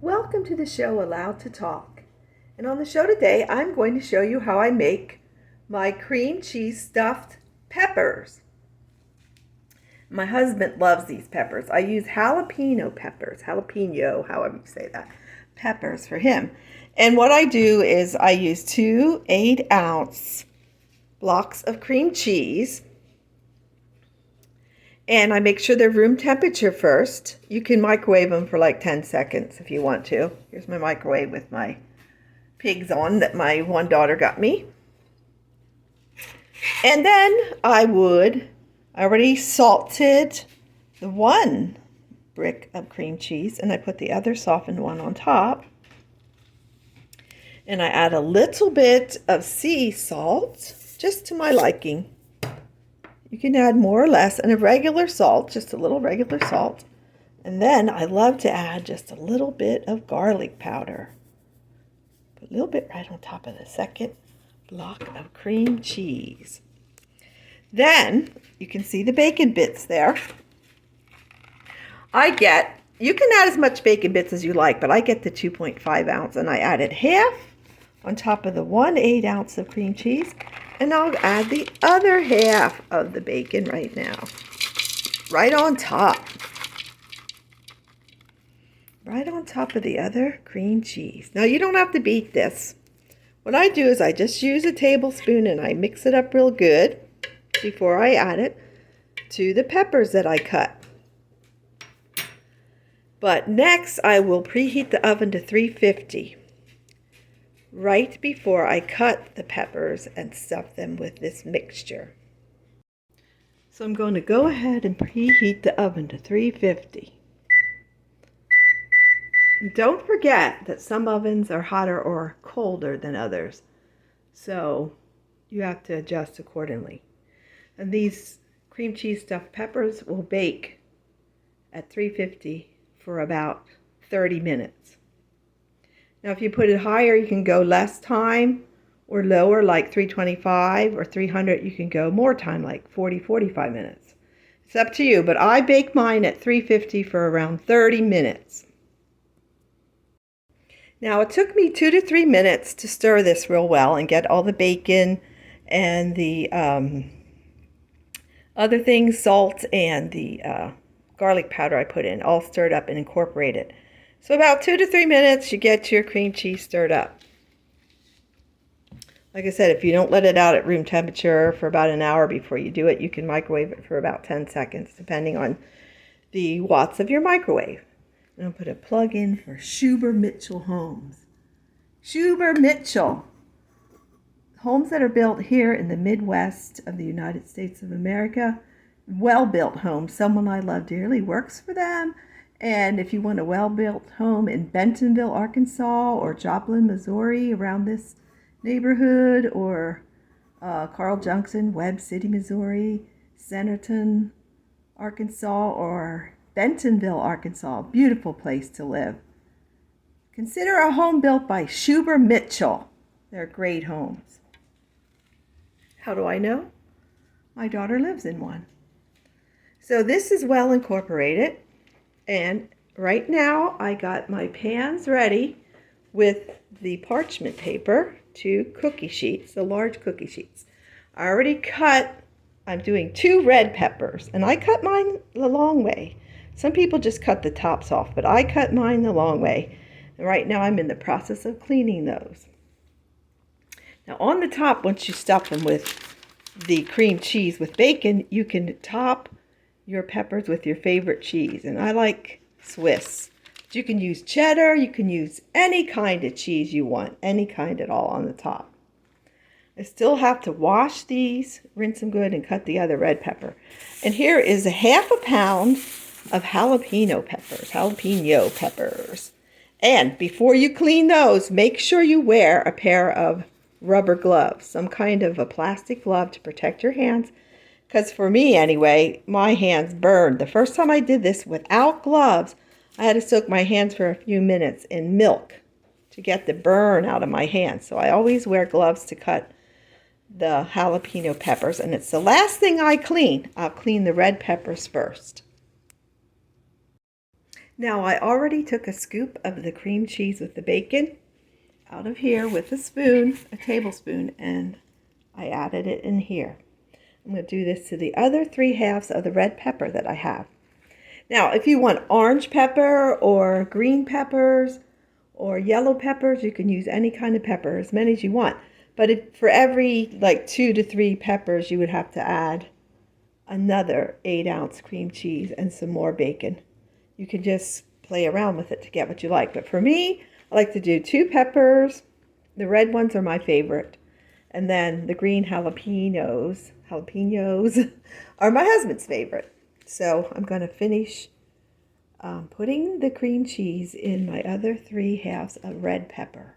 Welcome to the show Allowed to Talk. And on the show today, I'm going to show you how I make my cream cheese stuffed peppers. My husband loves these peppers. I use jalapeno peppers, jalapeno, however you say that, peppers for him. And what I do is I use 2 8-ounce blocks of cream cheese. And I make sure they're room temperature first. You can microwave them for like 10 seconds if you want to. Here's my microwave with my pigs on that my one daughter got me. And then I already salted the one brick of cream cheese, and I put the other softened one on top. And I add a little bit of sea salt, just to my liking. You can add more or less, and a regular salt, just a little regular salt. And then I love to add just a little bit of garlic powder. Put a little bit right on top of the second block of cream cheese. Then you can see the bacon bits there. You can add as much bacon bits as you like, but I get the 2.5 ounce, and I added half on top of the 1 8-ounce of cream cheese. And I'll add the other half of the bacon right now. Right on top. Right on top of the other cream cheese. Now you don't have to beat this. What I do is I just use a tablespoon and I mix it up real good before I add it to the peppers that I cut. But next I will preheat the oven to 350. Right before I cut the peppers and stuff them with this mixture. So I'm going to go ahead and preheat the oven to 350. And don't forget that some ovens are hotter or colder than others, so you have to adjust accordingly. And these cream cheese stuffed peppers will bake at 350 for about 30 minutes. Now, if you put it higher, you can go less time, or lower, like 325 or 300, you can go more time, like 40, 45 minutes. It's up to you, but I bake mine at 350 for around 30 minutes. Now, it took me 2 to 3 minutes to stir this real well and get all the bacon and the other things, salt and the garlic powder I put in, all stirred up and incorporated. So about 2 to 3 minutes, you get your cream cheese stirred up. Like I said, if you don't let it out at room temperature for about an hour before you do it, you can microwave it for about 10 seconds, depending on the watts of your microwave. And I'll put a plug in for Schuber Mitchell homes. Schuber Mitchell. Homes that are built here in the Midwest of the United States of America. Well-built homes. Someone I love dearly works for them. And if you want a well-built home in Bentonville, Arkansas, or Joplin, Missouri, around this neighborhood, or Carl Junction, Webb City, Missouri, Centerton, Arkansas, or Bentonville, Arkansas, beautiful place to live. Consider a home built by Schuber Mitchell. They're great homes. How do I know? My daughter lives in one. So this is well incorporated. And right now I got my pans ready with the parchment paper, 2 cookie sheets, the large cookie sheets. I already I'm doing 2 red peppers, and I cut mine the long way. Some people just cut the tops off, but I cut mine the long way. And right now I'm in the process of cleaning those. Now on the top, once you stuff them with the cream cheese with bacon, you can top your peppers with your favorite cheese, and I like Swiss. But you can use cheddar, you can use any kind of cheese you want, any kind at all on the top. I still have to wash these, rinse them good, and cut the other red pepper. And here is a half a pound of jalapeno peppers. And before you clean those, make sure you wear a pair of rubber gloves, some kind of a plastic glove to protect your hands. Because for me, anyway, my hands burned. The first time I did this without gloves, I had to soak my hands for a few minutes in milk to get the burn out of my hands. So I always wear gloves to cut the jalapeno peppers. And it's the last thing I clean. I'll clean the red peppers first. Now I already took a scoop of the cream cheese with the bacon out of here with a spoon, a tablespoon, and I added it in here. I'm going to do this to the other 3/2 of the red pepper that I have. Now, if you want orange pepper or green peppers or yellow peppers, you can use any kind of pepper, as many as you want. But if, for every like 2 to 3 peppers, you would have to add another 8-ounce cream cheese and some more bacon. You can just play around with it to get what you like. But for me, I like to do 2 peppers. The red ones are my favorite. And then the green jalapenos are my husband's favorite. So I'm going to finish putting the cream cheese in my other 3/2 of red pepper.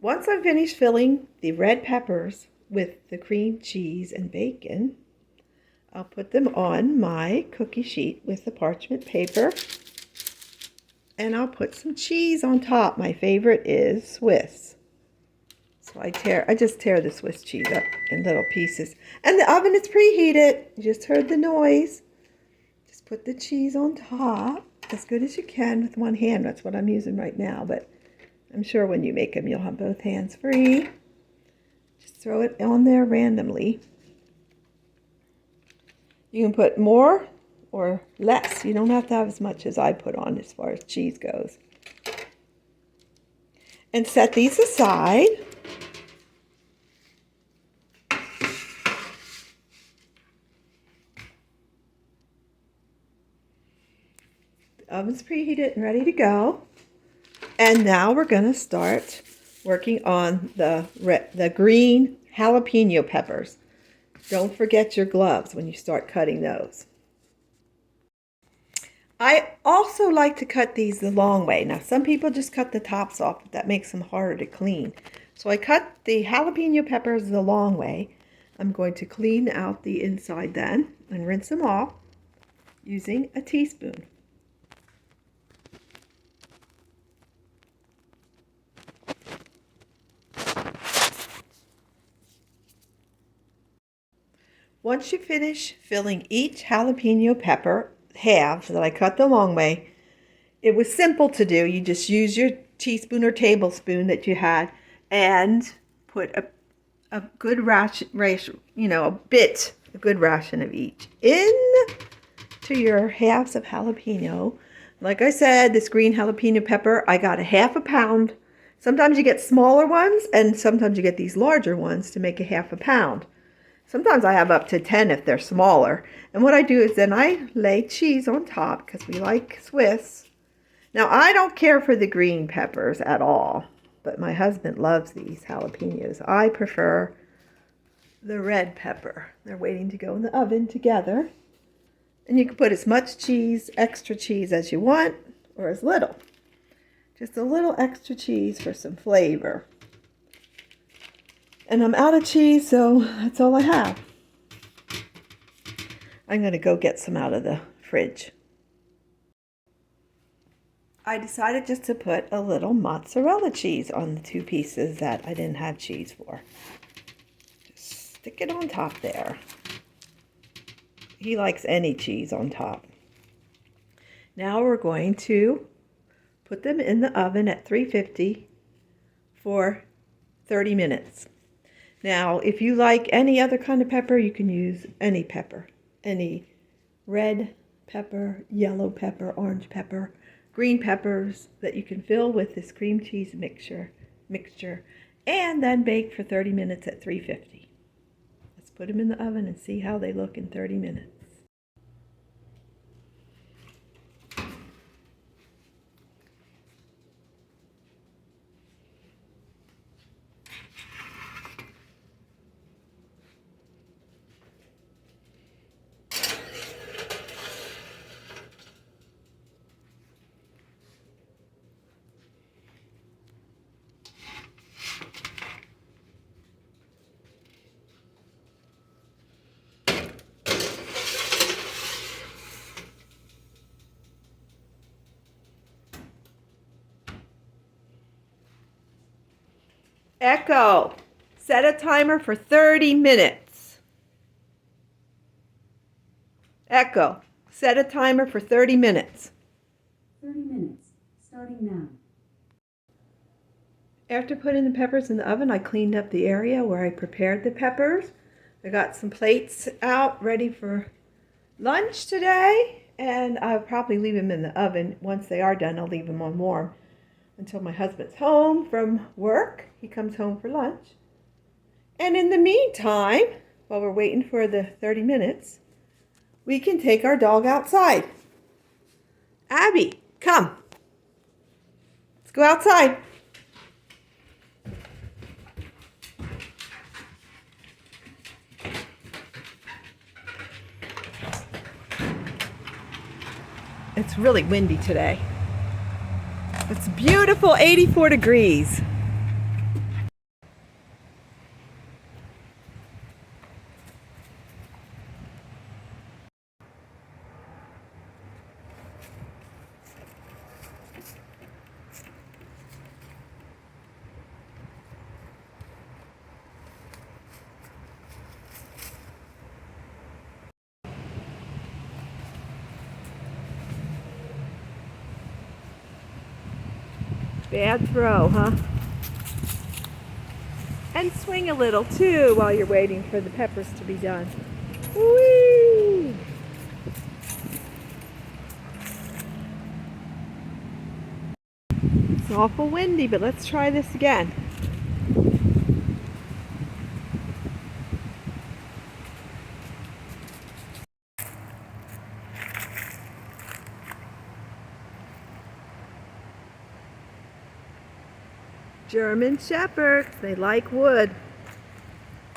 Once I'm finished filling the red peppers with the cream cheese and bacon, I'll put them on my cookie sheet with the parchment paper. And I'll put some cheese on top. My favorite is Swiss. So I just tear the Swiss cheese up in little pieces. And the oven is preheated. You just heard the noise. Just put the cheese on top as good as you can with one hand. That's what I'm using right now, but I'm sure when you make them, you'll have both hands free. Just throw it on there randomly. You can put more or less. You don't have to have as much as I put on as far as cheese goes. And set these aside. The oven's preheated and ready to go. And now we're going to start working on the green jalapeno peppers. Don't forget your gloves when you start cutting those. I also like to cut these the long way. Now, some people just cut the tops off, but that makes them harder to clean. So I cut the jalapeno peppers the long way. I'm going to clean out the inside then and rinse them off using a teaspoon. Once you finish filling each jalapeno pepper halves that I cut the long way, it was simple to do. You just use your teaspoon or tablespoon that you had and put a good ration, a good ration of each into your halves of jalapeno. Like I said, this green jalapeno pepper, I got a 1/2 pound. Sometimes you get smaller ones and sometimes you get these larger ones to make a 1/2 pound. Sometimes I have up to 10 if they're smaller. And what I do is then I lay cheese on top because we like Swiss. Now, I don't care for the green peppers at all, but my husband loves these jalapenos. I prefer the red pepper. They're waiting to go in the oven together. And you can put as much cheese, extra cheese as you want, or as little. Just a little extra cheese for some flavor. And I'm out of cheese, so that's all I have. I'm going to go get some out of the fridge. I decided just to put a little mozzarella cheese on the 2 pieces that I didn't have cheese for. Just stick it on top there. He likes any cheese on top. Now we're going to put them in the oven at 350 for 30 minutes. Now, if you like any other kind of pepper, you can use any pepper. Any red pepper, yellow pepper, orange pepper, green peppers that you can fill with this cream cheese mixture, and then bake for 30 minutes at 350. Let's put them in the oven and see how they look in 30 minutes. Echo, set a timer for 30 minutes. Echo, Set a timer for 30 minutes. 30 minutes, starting now. After putting the peppers in the oven, I cleaned up the area where I prepared the peppers. I got some plates out ready for lunch today, and I'll probably leave them in the oven. Once they are done, I'll leave them on warm until my husband's home from work. He comes home for lunch. And in the meantime, while we're waiting for the 30 minutes, we can take our dog outside. Abby, come. Let's go outside. It's really windy today. It's beautiful, 84 degrees. Bad throw, huh? And swing a little too while you're waiting for the peppers to be done. Whee! It's awful windy, but let's try this again. German Shepherds, they like wood.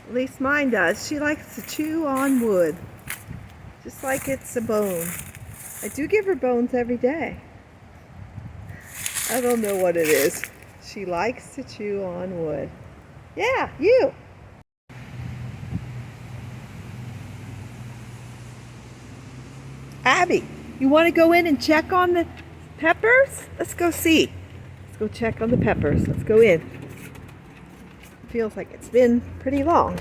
At least mine does. She likes to chew on wood, just like it's a bone. I do give her bones every day. I don't know what it is. She likes to chew on wood. Yeah, you. Abby, you want to go in and check on the peppers? Let's go see. Go check on the peppers. Let's go in. Feels like it's been pretty long.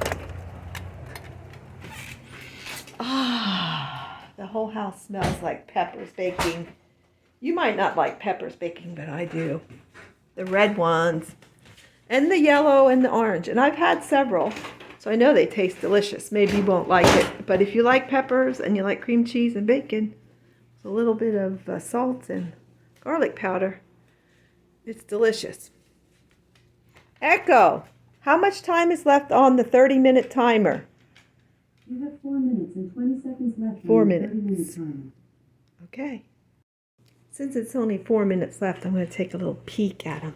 The whole house smells like peppers baking. You might not like peppers baking, but I do. The red ones, and the yellow and the orange. And I've had several, so I know they taste delicious. Maybe you won't like it, but if you like peppers and you like cream cheese and bacon, a little bit of salt and garlic powder, it's delicious. Echo, how much time is left on the 30-minute timer? You have 4 minutes and 20 seconds left. 4 on minutes. The 30-minute timer. Okay. Since it's only 4 minutes left, I'm going to take a little peek at them.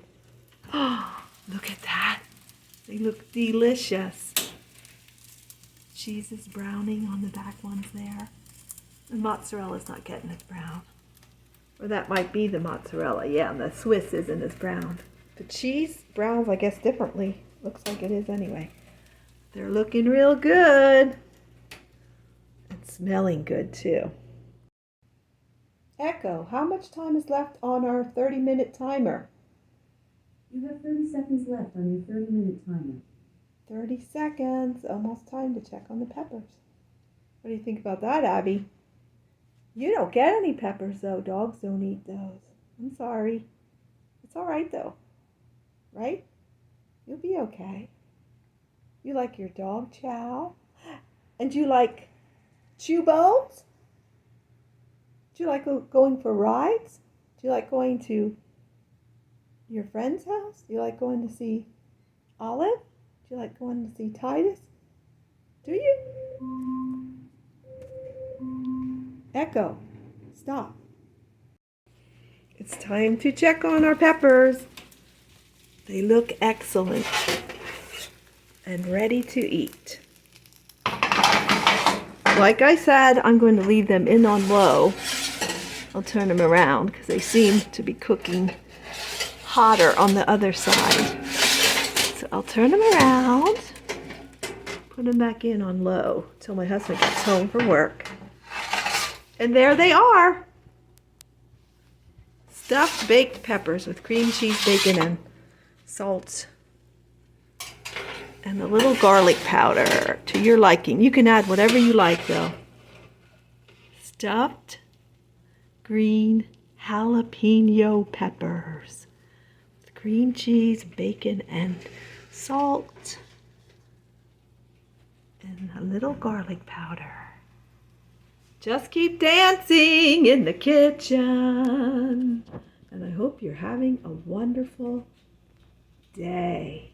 Oh, look at that. They look delicious. Cheese is browning on the back ones there. The mozzarella's not getting as brown. Or that might be the mozzarella. Yeah, the Swiss isn't as brown. The cheese browns, I guess, differently. Looks like it is anyway. They're looking real good. And smelling good, too. Echo, how much time is left on our 30-minute timer? You have 30 seconds left on your 30-minute timer. 30 seconds. Almost time to check on the peppers. What do you think about that, Abby? You don't get any peppers, though. Dogs don't eat those. I'm sorry. It's all right, though. Right? You'll be okay. You like your dog chow? And you like chew bones? Do you like going for rides? Do you like going to your friend's house? Do you like going to see Olive? Do you like going to see Titus? Do you? Echo, stop. It's time to check on our peppers. They look excellent and ready to eat. Like I said, I'm going to leave them in on low. I'll turn them around because they seem to be cooking hotter on the other side. So I'll turn them around, put them back in on low till my husband gets home from work. And there they are. Stuffed baked peppers with cream cheese, bacon, and salt. And a little garlic powder to your liking. You can add whatever you like, though. It's stuffed green jalapeno peppers with cream cheese, bacon, and salt, and a little garlic powder. Just keep dancing in the kitchen. And I hope you're having a wonderful day.